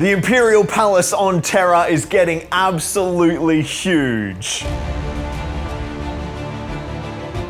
The Imperial Palace on Terra is getting absolutely huge.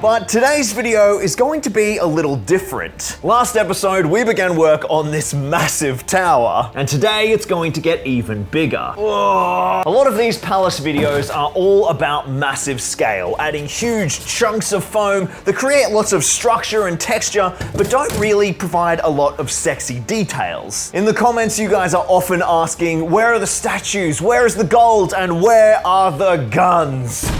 But today's video is going to be a little different. Last episode, we began work on this massive tower, and today it's going to get even bigger. Whoa. A lot of these palace videos are all about massive scale, adding huge chunks of foam that create lots of structure and texture, but don't really provide a lot of sexy details. In the comments, you guys are often asking, where are the statues, where is the gold, and where are the guns?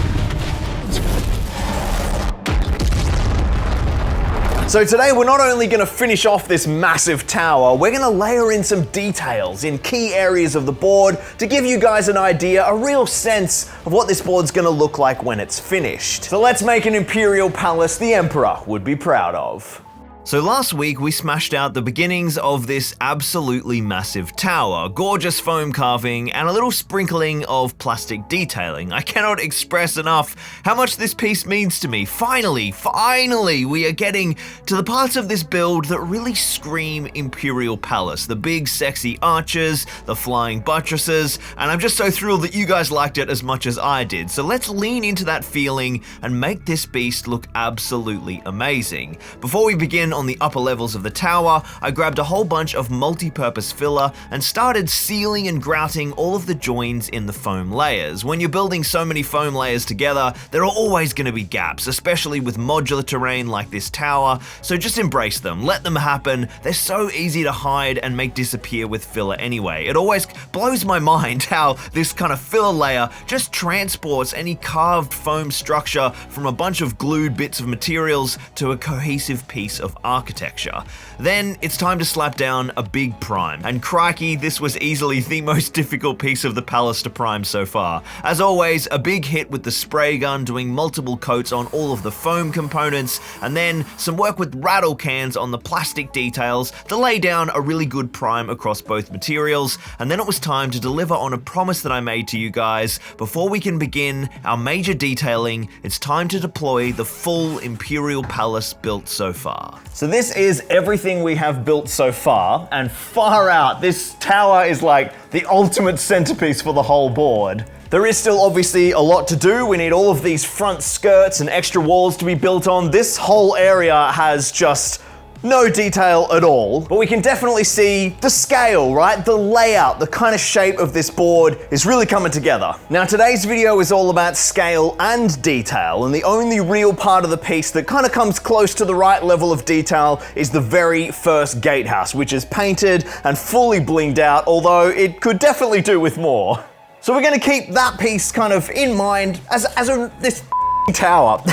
So today we're not only going to finish off this massive tower, we're going to layer in some details in key areas of the board to give you guys an idea, a real sense of what this board's going to look like when it's finished. So let's make an Imperial Palace the Emperor would be proud of. So last week we smashed out the beginnings of this absolutely massive tower, gorgeous foam carving, and a little sprinkling of plastic detailing. I cannot express enough how much this piece means to me. Finally, we are getting to the parts of this build that really scream Imperial Palace. The big sexy arches, the flying buttresses, and I'm just so thrilled that you guys liked it as much as I did. So let's lean into that feeling and make this beast look absolutely amazing. Before we begin on the upper levels of the tower, I grabbed a whole bunch of multi-purpose filler and started sealing and grouting all of the joins in the foam layers. When you're building so many foam layers together, there are always going to be gaps, especially with modular terrain like this tower, so just embrace them, let them happen. They're so easy to hide and make disappear with filler anyway. It always blows my mind how this kind of filler layer just transports any carved foam structure from a bunch of glued bits of materials to a cohesive piece of architecture. Then it's time to slap down a big prime, and crikey, this was easily the most difficult piece of the palace to prime so far. As always, a big hit with the spray gun, doing multiple coats on all of the foam components, and then some work with rattle cans on the plastic details to lay down a really good prime across both materials. And then it was time to deliver on a promise that I made to you guys. Before we can begin our major detailing, it's time to deploy the full Imperial Palace built so far. So this is everything we have built so far, and far out, this tower is like the ultimate centerpiece for the whole board. There is still obviously a lot to do. We need all of these front skirts and extra walls to be built on. This whole area has just no detail at all, but we can definitely see the scale, right? The layout, the kind of shape of this board is really coming together. Now, today's video is all about scale and detail, and the only real part of the piece that kind of comes close to the right level of detail is the very first gatehouse, which is painted and fully blinged out, although it could definitely do with more. So we're gonna keep that piece kind of in mind as this tower.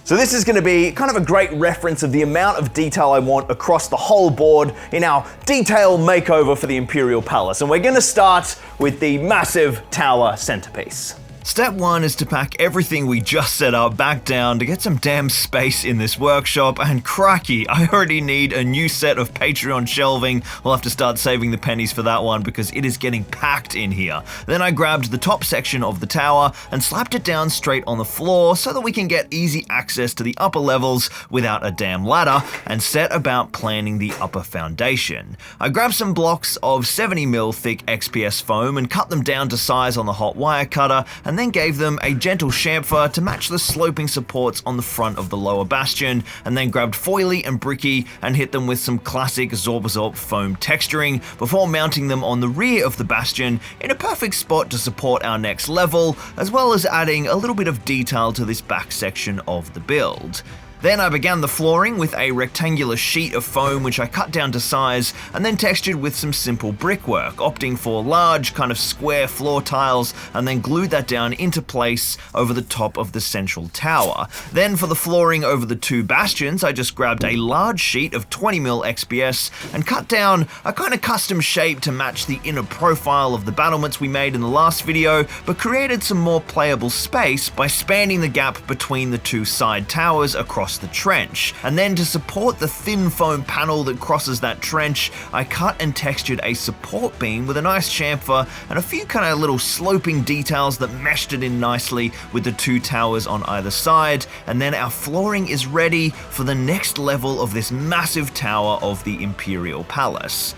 So this is going to be kind of a great reference of the amount of detail I want across the whole board in our detail makeover for the Imperial Palace. And we're going to start with the massive tower centerpiece. Step one is to pack everything we just set up back down to get some damn space in this workshop, and crikey, I already need a new set of Patreon shelving. We'll have to start saving the pennies for that one because it is getting packed in here. Then I grabbed the top section of the tower and slapped it down straight on the floor so that we can get easy access to the upper levels without a damn ladder, and set about planning the upper foundation. I grabbed some blocks of 70mm thick XPS foam and cut them down to size on the hot wire cutter, and then gave them a gentle chamfer to match the sloping supports on the front of the lower bastion, and then grabbed foily and bricky and hit them with some classic Zorpazorp foam texturing before mounting them on the rear of the bastion in a perfect spot to support our next level, as well as adding a little bit of detail to this back section of the build. Then I began the flooring with a rectangular sheet of foam which I cut down to size and then textured with some simple brickwork, opting for large kind of square floor tiles, and then glued that down into place over the top of the central tower. Then for the flooring over the two bastions, I just grabbed a large sheet of 20mm XPS and cut down a kind of custom shape to match the inner profile of the battlements we made in the last video, but created some more playable space by spanning the gap between the two side towers across the trench. And then to support the thin foam panel that crosses that trench, I cut and textured a support beam with a nice chamfer and a few kind of little sloping details that meshed it in nicely with the two towers on either side. And then our flooring is ready for the next level of this massive tower of the Imperial Palace.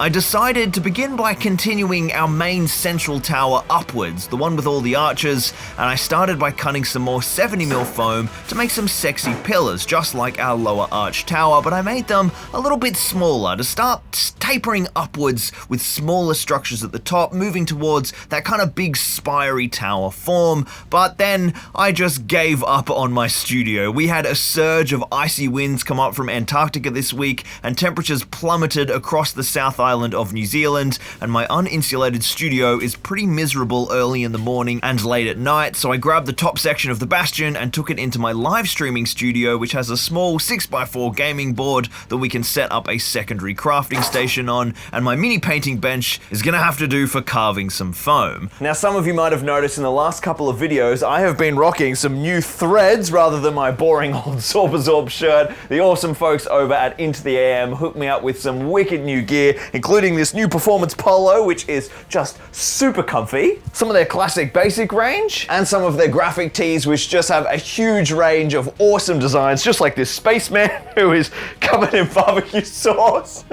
I decided to begin by continuing our main central tower upwards, the one with all the arches, and I started by cutting some more 70mm foam to make some sexy pillars, just like our lower arch tower, but I made them a little bit smaller to start tapering upwards with smaller structures at the top, moving towards that kind of big spirey tower form. But then I just gave up on my studio. We had a surge of icy winds come up from Antarctica this week, and temperatures plummeted across the South Island of New Zealand, and my uninsulated studio is pretty miserable early in the morning and late at night, so I grabbed the top section of the bastion and took it into my live streaming studio, which has a small 6x4 gaming board that we can set up a secondary crafting station on, and my mini painting bench is gonna have to do for carving some foam. Now, some of you might have noticed in the last couple of videos I have been rocking some new threads rather than my boring old Zorpazorp shirt. The awesome folks over at Into the AM hooked me up with some wicked new gear, including this new performance polo, which is just super comfy, some of their classic basic range, and some of their graphic tees, which just have a huge range of awesome designs, just like this spaceman who is covered in barbecue sauce.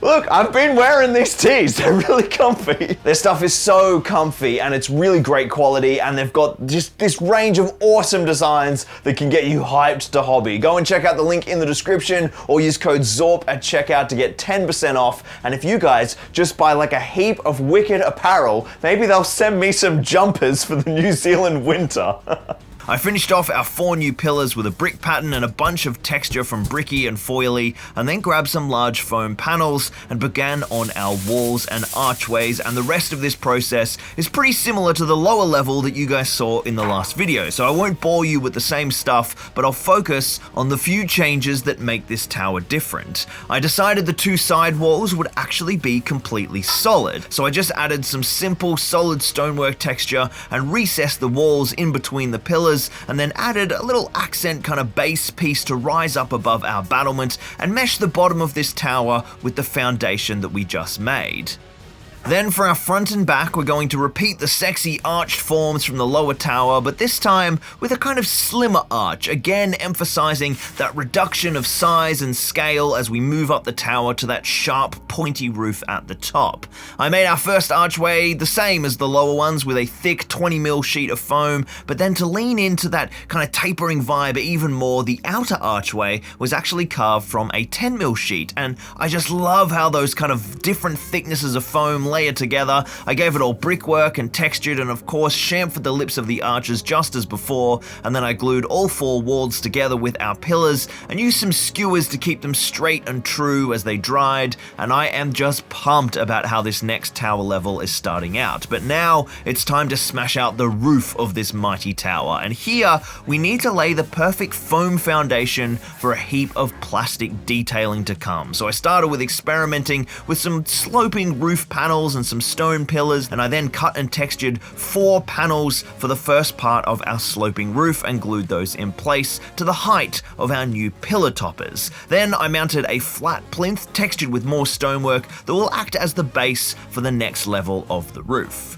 Look, I've been wearing these tees, they're really comfy. Their stuff is so comfy and it's really great quality, and they've got just this range of awesome designs that can get you hyped to hobby. Go and check out the link in the description or use code ZORP at checkout to get 10% off. And if you guys just buy like a heap of wicked apparel, maybe they'll send me some jumpers for the New Zealand winter. I finished off our 4 new pillars with a brick pattern and a bunch of texture from Bricky and Foily, and then grabbed some large foam panels and began on our walls and archways, and the rest of this process is pretty similar to the lower level that you guys saw in the last video, so I won't bore you with the same stuff, but I'll focus on the few changes that make this tower different. I decided the 2 side walls would actually be completely solid, so I just added some simple solid stonework texture and recessed the walls in between the pillars, and then added a little accent kind of base piece to rise up above our battlement and mesh the bottom of this tower with the foundation that we just made. Then for our front and back, we're going to repeat the sexy arched forms from the lower tower, but this time with a kind of slimmer arch, again emphasizing that reduction of size and scale as we move up the tower to that sharp, pointy roof at the top. I made our first archway the same as the lower ones with a thick 20mm sheet of foam, but then to lean into that kind of tapering vibe even more, the outer archway was actually carved from a 10mm sheet, and I just love how those kind of different thicknesses of foam layered together. I gave it all brickwork and textured, and of course chamfered the lips of the arches just as before, and then I glued all 4 walls together with our pillars and used some skewers to keep them straight and true as they dried, and I am just pumped about how this next tower level is starting out. But now it's time to smash out the roof of this mighty tower, and here we need to lay the perfect foam foundation for a heap of plastic detailing to come. So I started with experimenting with some sloping roof panels and some stone pillars, and I then cut and textured 4 panels for the first part of our sloping roof and glued those in place to the height of our new pillar toppers. Then I mounted a flat plinth textured with more stonework that will act as the base for the next level of the roof.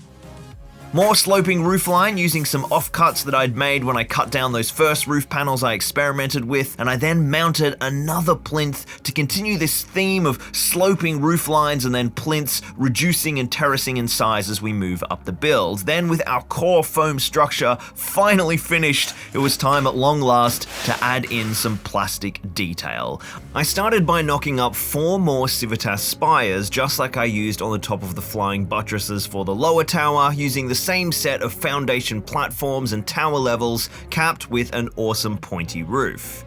More sloping roofline using some offcuts that I'd made when I cut down those first roof panels I experimented with, and I then mounted another plinth to continue this theme of sloping rooflines and then plinths reducing and terracing in size as we move up the build. Then with our core foam structure finally finished, it was time at long last to add in some plastic detail. I started by knocking up 4 more Civitas spires, just like I used on the top of the flying buttresses for the lower tower, using the same set of foundation platforms and tower levels, capped with an awesome pointy roof.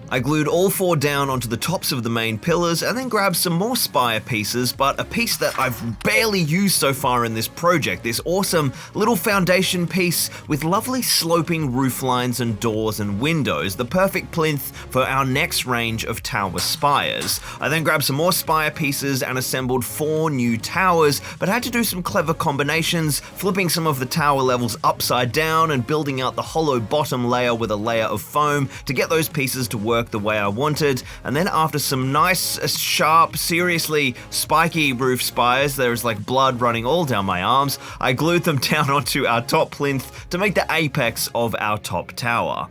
I glued all 4 down onto the tops of the main pillars and then grabbed some more spire pieces, but a piece that I've barely used so far in this project, this awesome little foundation piece with lovely sloping roof lines and doors and windows, the perfect plinth for our next range of tower spires. I then grabbed some more spire pieces and assembled 4 new towers, but had to do some clever combinations, flipping some of the tower levels upside down and building out the hollow bottom layer with a layer of foam to get those pieces to work the way I wanted. And then after some nice, sharp, seriously spiky roof spires, there's like blood running all down my arms, I glued them down onto our top plinth to make the apex of our top tower.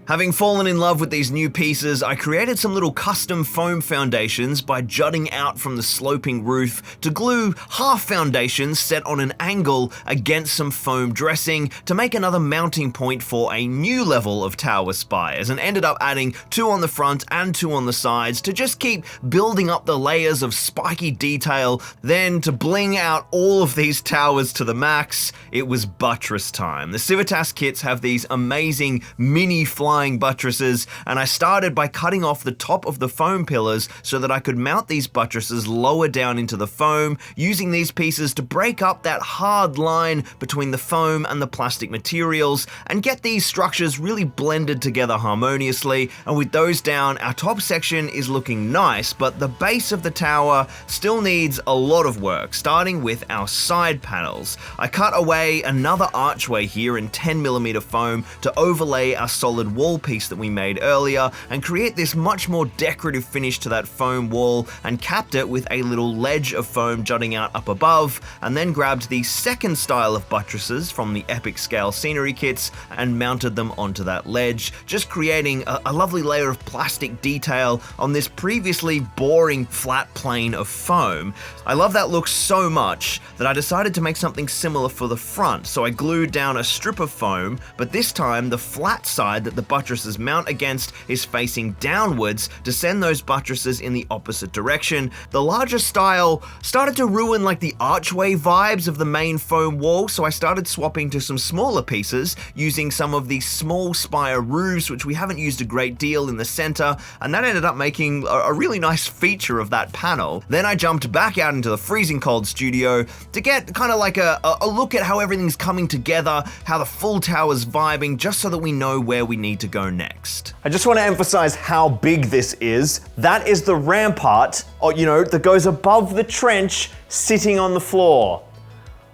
Having fallen in love with these new pieces, I created some little custom foam foundations by jutting out from the sloping roof to glue half foundations set on an angle against some foam dressing to make another mounting point for a new level of tower spires, and ended up adding 2 on the front and 2 on the sides to just keep building up the layers of spiky detail. Then, to bling out all of these towers to the max, it was Buttress time. The Civitas kits have these amazing mini flying buttresses, and I started by cutting off the top of the foam pillars so that I could mount these buttresses lower down into the foam, using these pieces to break up that hard line between the foam and the plastic materials and get these structures really blended together harmoniously. And with those down, our top section is looking nice, but the base of the tower still needs a lot of work, starting with our side panels. I cut away another archway here in 10mm foam to overlay our solid wall piece that we made earlier and create this much more decorative finish to that foam wall, and capped it with a little ledge of foam jutting out up above, and then grabbed the second style of buttresses from the epic scale scenery kits and mounted them onto that ledge, just creating a lovely layer of plastic detail on this previously boring flat plane of foam. I love that look so much that I decided to make something similar for the front, so I glued down a strip of foam, but this time the flat side that the buttresses mount against is facing downwards to send those buttresses in the opposite direction. The larger style started to ruin like the archway vibes of the main foam wall, so I started swapping to some smaller pieces, using some of the small spire roofs, which we haven't used a great deal, in the center, and that ended up making a really nice feature of that panel. Then I jumped back out into the freezing cold studio to get kind of like a look at how everything's coming together, how the full tower's vibing, just so that we know where we need to go next. I just want to emphasize how big this is. That is the rampart, that goes above the trench sitting on the floor.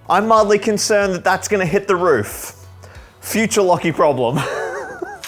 I'm mildly concerned that that's going to hit the roof. Future Lockie problem.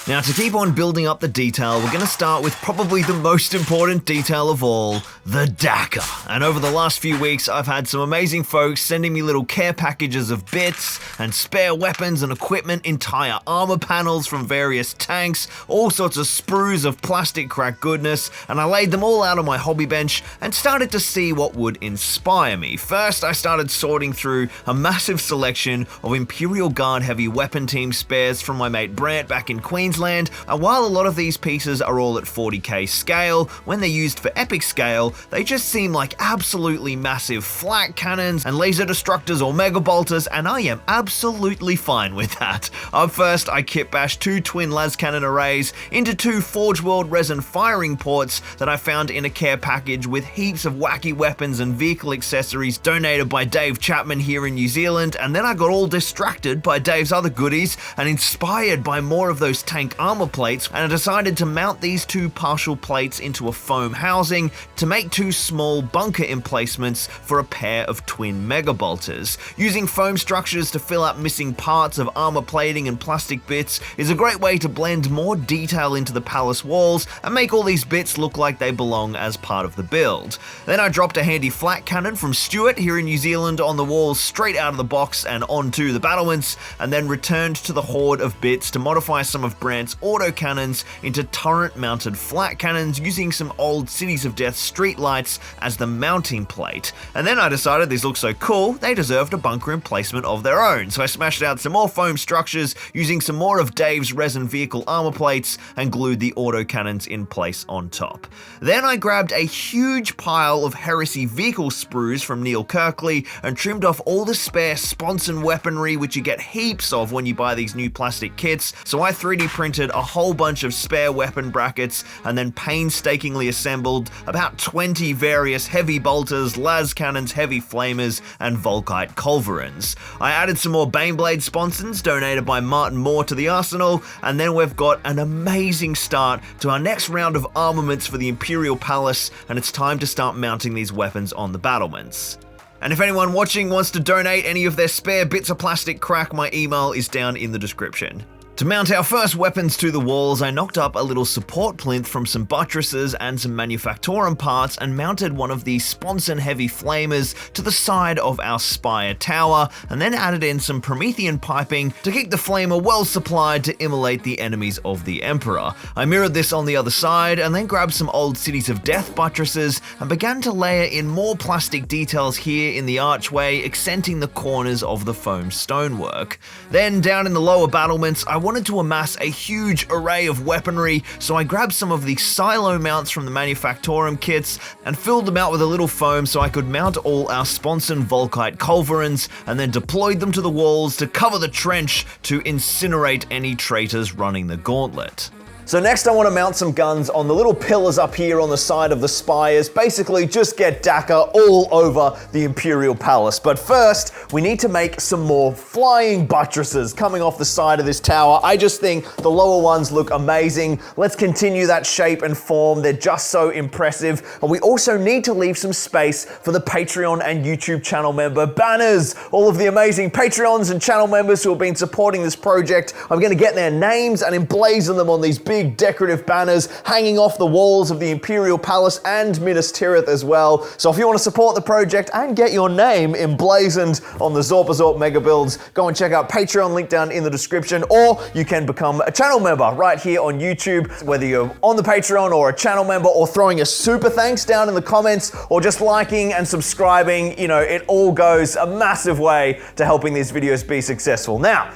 Now, to keep on building up the detail, we're going to start with probably the most important detail of all, the Daka. And over the last few weeks, I've had some amazing folks sending me little care packages of bits and spare weapons and equipment, entire armor panels from various tanks, all sorts of sprues of plastic crack goodness, and I laid them all out on my hobby bench and started to see what would inspire me. First, I started sorting through a massive selection of Imperial Guard heavy weapon team spares from my mate Brant back in Queensland. And while a lot of these pieces are all at 40k scale, when they're used for epic scale, they just seem like absolutely massive flak cannons and laser destructors or mega bolters, and I am absolutely fine with that. Up first, I kit bashed 2 twin las cannon arrays into 2 Forge World resin firing ports that I found in a care package with heaps of wacky weapons and vehicle accessories donated by Dave Chapman here in New Zealand, and then I got all distracted by Dave's other goodies and inspired by more of those tank armor plates, and I decided to mount these 2 partial plates into a foam housing to make 2 small bunker emplacements for a pair of twin mega bolters. Using foam structures to fill up missing parts of armor plating and plastic bits is a great way to blend more detail into the palace walls and make all these bits look like they belong as part of the build. Then I dropped a handy flat cannon from Stuart here in New Zealand on the walls straight out of the box and onto the battlements, and then returned to the hoard of bits to modify some of Brant's autocannons into turret-mounted flat cannons using some old Cities of Death street lights as the mounting plate. And then I decided these look so cool, they deserved a bunker emplacement of their own, so I smashed out some more foam structures using some more of Dave's resin vehicle armor plates and glued the autocannons in place on top. Then I grabbed a huge pile of Heresy vehicle sprues from Neil Kirkley and trimmed off all the spare sponson weaponry, which you get heaps of when you buy these new plastic kits, so I 3D printed a whole bunch of spare weapon brackets and then painstakingly assembled about 20 various heavy bolters, las cannons, heavy flamers, and Volkite culverins. I added some more Baneblade sponsons donated by Martin Moore to the arsenal, and then we've got an amazing start to our next round of armaments for the Imperial Palace, and it's time to start mounting these weapons on the battlements. And if anyone watching wants to donate any of their spare bits of plastic crack, my email is down in the description. To mount our first weapons to the walls, I knocked up a little support plinth from some buttresses and some manufactorum parts and mounted one of the sponson heavy flamers to the side of our spire tower, and then added in some Promethean piping to keep the flamer well supplied to immolate the enemies of the Emperor. I mirrored this on the other side and then grabbed some old Cities of Death buttresses and began to layer in more plastic details here in the archway, accenting the corners of the foam stonework. Then down in the lower battlements, I wanted to amass a huge array of weaponry, so I grabbed some of the silo mounts from the manufactorum kits and filled them out with a little foam so I could mount all our sponson Volkite culverins, and then deployed them to the walls to cover the trench to incinerate any traitors running the gauntlet. So next I want to mount some guns on the little pillars up here on the side of the spires, basically just get Dakar all over the Imperial Palace. But first, we need to make some more flying buttresses coming off the side of this tower. I just think the lower ones look amazing. Let's continue that shape and form. They're just so impressive. And we also need to leave some space for the Patreon and YouTube channel member banners. All of the amazing Patreons and channel members who have been supporting this project, I'm going to get their names and emblazon them on these big decorative banners hanging off the walls of the Imperial Palace and Minas Tirith as well. So if you want to support the project and get your name emblazoned on the Zorpazorp mega builds, go and check out Patreon, link down in the description, or you can become a channel member right here on YouTube, whether you're on the Patreon or a channel member, or throwing a super thanks down in the comments, or just liking and subscribing. You know, it all goes a massive way to helping these videos be successful. Now,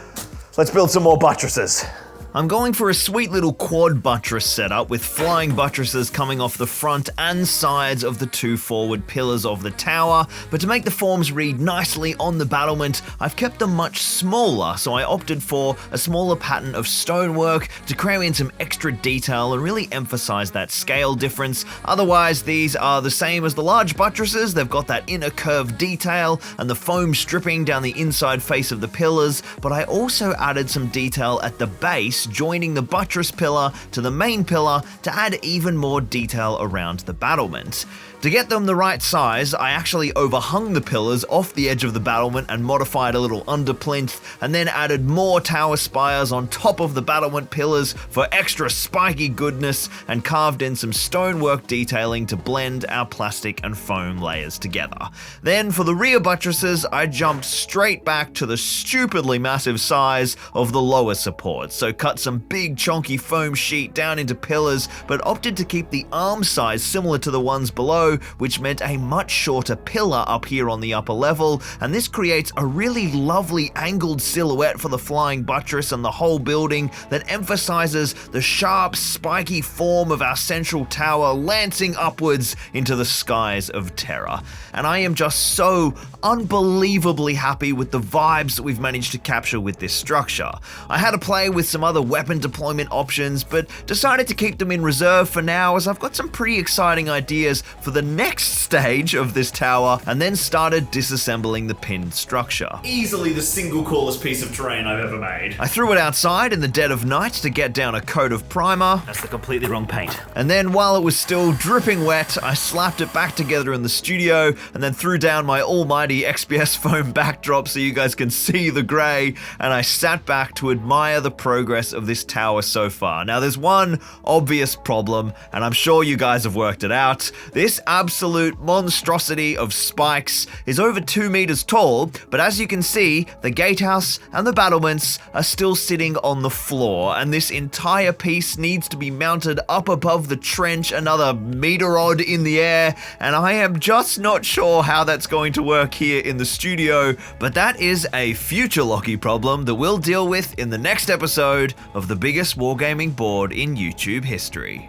let's build some more buttresses. I'm going for a sweet little quad buttress setup with flying buttresses coming off the front and sides of the two forward pillars of the tower, but to make the forms read nicely on the battlement, I've kept them much smaller, so I opted for a smaller pattern of stonework to cram in some extra detail and really emphasize that scale difference. Otherwise, these are the same as the large buttresses. They've got that inner curved detail and the foam stripping down the inside face of the pillars, but I also added some detail at the base, joining the buttress pillar to the main pillar to add even more detail around the battlement. To get them the right size, I actually overhung the pillars off the edge of the battlement and modified a little underplinth, and then added more tower spires on top of the battlement pillars for extra spiky goodness, and carved in some stonework detailing to blend our plastic and foam layers together. Then for the rear buttresses, I jumped straight back to the stupidly massive size of the lower supports, so cut some big chunky foam sheet down into pillars, but opted to keep the arm size similar to the ones below, which meant a much shorter pillar up here on the upper level, and this creates a really lovely angled silhouette for the flying buttress and the whole building that emphasizes the sharp, spiky form of our central tower lancing upwards into the skies of Terra. And I am just so unbelievably happy with the vibes that we've managed to capture with this structure. I had to play with some other weapon deployment options, but decided to keep them in reserve for now, as I've got some pretty exciting ideas for the next stage of this tower, and then started disassembling the pinned structure. Easily the single coolest piece of terrain I've ever made. I threw it outside in the dead of night to get down a coat of primer. That's the completely wrong paint. And then while it was still dripping wet, I slapped it back together in the studio, and then threw down my almighty XPS foam backdrop so you guys can see the grey, and I sat back to admire the progress of this tower so far. Now there's one obvious problem, and I'm sure you guys have worked it out. This absolute monstrosity of spikes is over 2 meters tall, but as you can see, the gatehouse and the battlements are still sitting on the floor, and this entire piece needs to be mounted up above the trench another meter odd in the air, and I am just not sure how that's going to work here in the studio, but that is a future Locky problem that we'll deal with in the next episode of the biggest wargaming board in YouTube history.